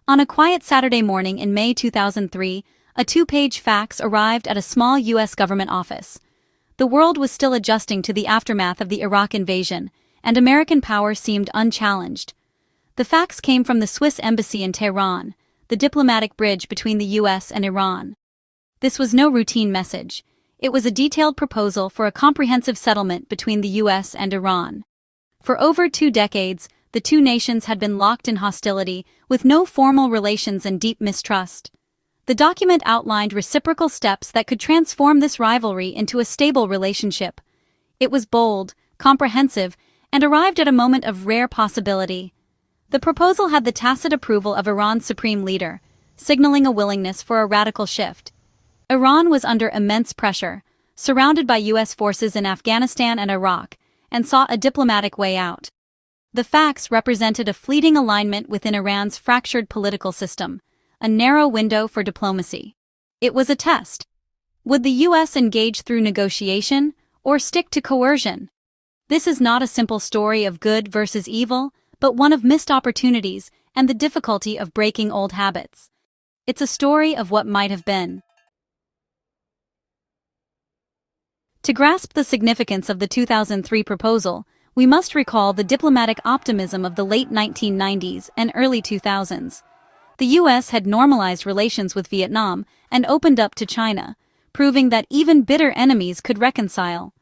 On a quiet Saturday morning in May 2003, a two-page fax arrived at a small U.S. government office. The world was still adjusting to the aftermath of the Iraq invasion, and American power seemed unchallenged. The fax came from the Swiss embassy in Tehran, the diplomatic bridge between the U.S. and Iran. This was no routine message. It was a detailed proposal for a comprehensive settlement between the U.S. and Iran. For over 2 decades, the two nations had been locked in hostility, with no formal relations and deep mistrust. The document outlined reciprocal steps that could transform this rivalry into a stable relationship. It was bold, comprehensive, and arrived at a moment of rare possibility. The proposal had the tacit approval of Iran's supreme leader, signaling a willingness for a radical shift. Iran was under immense pressure, surrounded by U.S. forces in Afghanistan and Iraq, and sought a diplomatic way out. The fax represented a fleeting alignment within Iran's fractured political system, a narrow window for diplomacy. It was a test. Would the U.S. engage through negotiation, or stick to coercion? This is not a simple story of good versus evil, but one of missed opportunities and the difficulty of breaking old habits. It's a story of what might have been. To grasp the significance of the 2003 proposal, we must recall the diplomatic optimism of the late 1990s and early 2000s. The U.S. had normalized relations with Vietnam and opened up to China, proving that even bitter enemies could reconcile.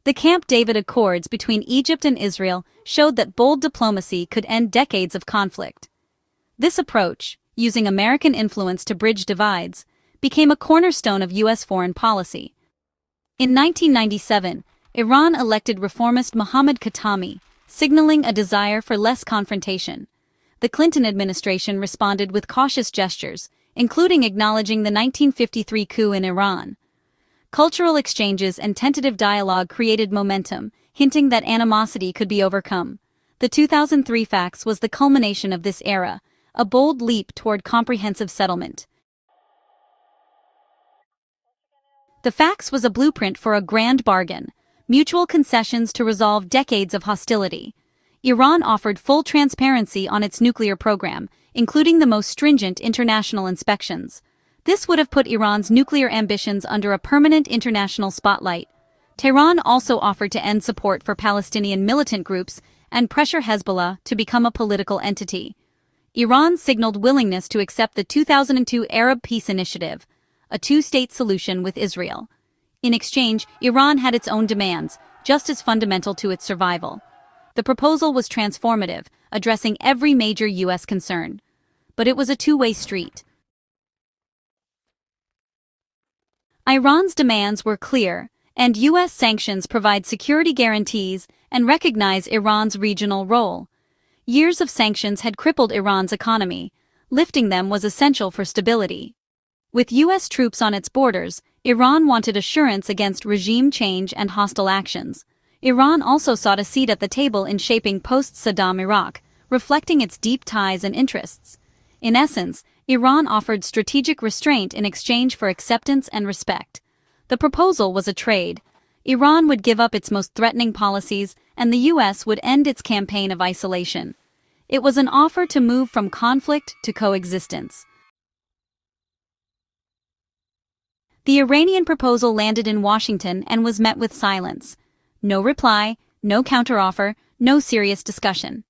The Camp David Accords between Egypt and Israel showed that bold diplomacy could end decades of conflict. This approach, using American influence to bridge divides, became a cornerstone of U.S. foreign policy. In 1997, Iran elected reformist Mohammad Khatami, signaling a desire for less confrontation. The Clinton administration responded with cautious gestures, including acknowledging the 1953 coup in Iran. Cultural exchanges and tentative dialogue created momentum, hinting that animosity could be overcome. The 2003 fax was the culmination of this era, a bold leap toward comprehensive settlement. The fax was a blueprint for a grand bargain, mutual concessions to resolve decades of hostility. Iran offered full transparency on its nuclear program, including the most stringent international inspections. This would have put Iran's nuclear ambitions under a permanent international spotlight. Tehran also offered to end support for Palestinian militant groups and pressure Hezbollah to become a political entity. Iran signaled willingness to accept the 2002 Arab Peace Initiative, a two-state solution with Israel. In exchange, Iran had its own demands, just as fundamental to its survival. The proposal was transformative, addressing every major U.S. concern. But it was a two-way street. Iran's demands were clear, and U.S. sanctions provide security guarantees and recognize Iran's regional role. Years of sanctions had crippled Iran's economy. Lifting them was essential for stability. With U.S. troops on its borders, Iran wanted assurance against regime change and hostile actions. Iran also sought a seat at the table in shaping post-Saddam Iraq, reflecting its deep ties and interests. In essence, Iran offered strategic restraint in exchange for acceptance and respect. The proposal was a trade. Iran would give up its most threatening policies, and the U.S. would end its campaign of isolation. It was an offer to move from conflict to coexistence. The Iranian proposal landed in Washington and was met with silence. No reply, no counteroffer, no serious discussion.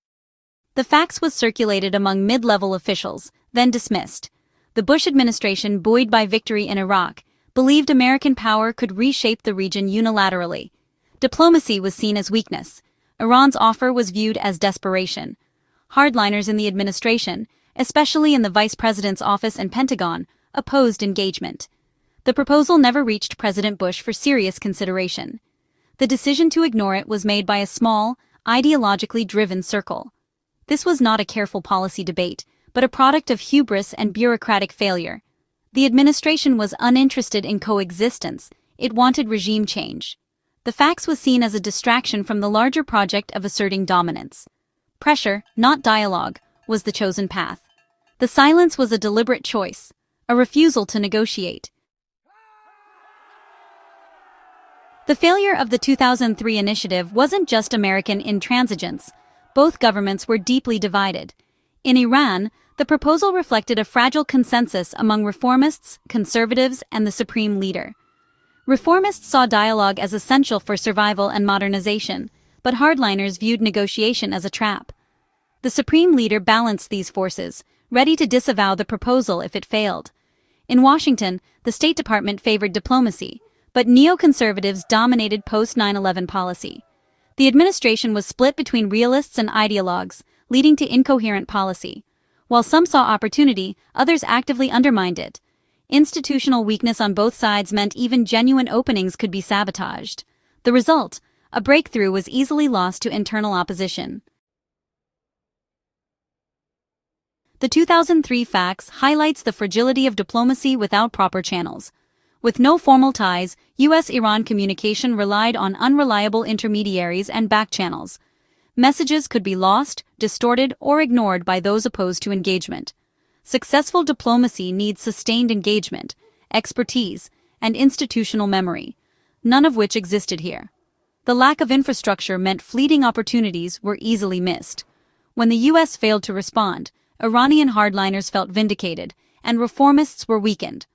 The fax was circulated among mid-level officials, then dismissed. The Bush administration, buoyed by victory in Iraq, believed American power could reshape the region unilaterally. Diplomacy was seen as weakness. Iran's offer was viewed as desperation. Hardliners in the administration, especially in the vice president's office and Pentagon, opposed engagement. The proposal never reached President Bush for serious consideration. The decision to ignore it was made by a small, ideologically driven circle. This was not a careful policy debate, but a product of hubris and bureaucratic failure. The administration was uninterested in coexistence, it wanted regime change. The fax was seen as a distraction from the larger project of asserting dominance. Pressure, not dialogue, was the chosen path. The silence was a deliberate choice, a refusal to negotiate. The failure of the 2003 initiative wasn't just American intransigence. Both governments were deeply divided. In Iran, The proposal reflected a fragile consensus among reformists, conservatives, and the supreme leader. Reformists saw dialogue as essential for survival and modernization, but hardliners viewed negotiation as a trap. The supreme leader balanced these forces, ready to disavow the proposal if it failed. In Washington, the State Department favored diplomacy, but neoconservatives dominated post-9/11 policy. The administration was split between realists and ideologues, leading to incoherent policy. While some saw opportunity, others actively undermined it. Institutional weakness on both sides meant even genuine openings could be sabotaged. The result, a breakthrough was easily lost to internal opposition. The 2003 fax highlights the fragility of diplomacy without proper channels. With no formal ties, U.S.-Iran communication relied on unreliable intermediaries and back channels. Messages could be lost, distorted, or ignored by those opposed to engagement. Successful diplomacy needs sustained engagement, expertise, and institutional memory, none of which existed here. The lack of infrastructure meant fleeting opportunities were easily missed. When the U.S. failed to respond, Iranian hardliners felt vindicated, and reformists were weakened.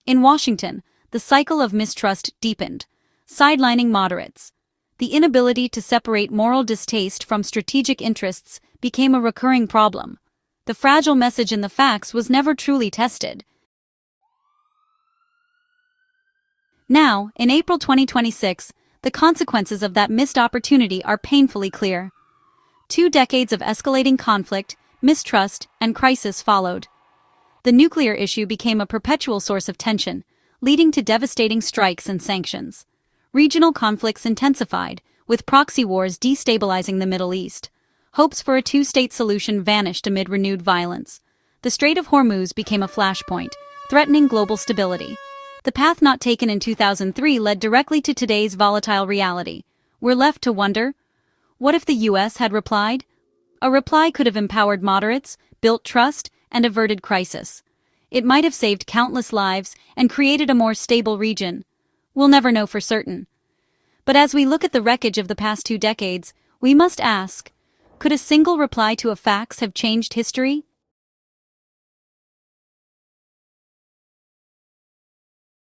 In Washington, the cycle of mistrust deepened, sidelining moderates. The inability to separate moral distaste from strategic interests became a recurring problem. The fragile message in the fax was never truly tested. Now, in April 2026, the consequences of that missed opportunity are painfully clear. 2 decades of escalating conflict, mistrust, and crisis followed. The nuclear issue became a perpetual source of tension, leading to devastating strikes and sanctions. Regional conflicts intensified, with proxy wars destabilizing the Middle East. Hopes for a 2-state solution vanished amid renewed violence. The Strait of Hormuz became a flashpoint, threatening global stability. The path not taken in 2003 led directly to today's volatile reality. We're left to wonder, what if the U.S. had replied? A reply could have empowered moderates, built trust, and averted crisis. It might have saved countless lives and created a more stable region. We'll never know for certain. But as we look at the wreckage of the past 2 decades, we must ask, could a single reply to a fax have changed history?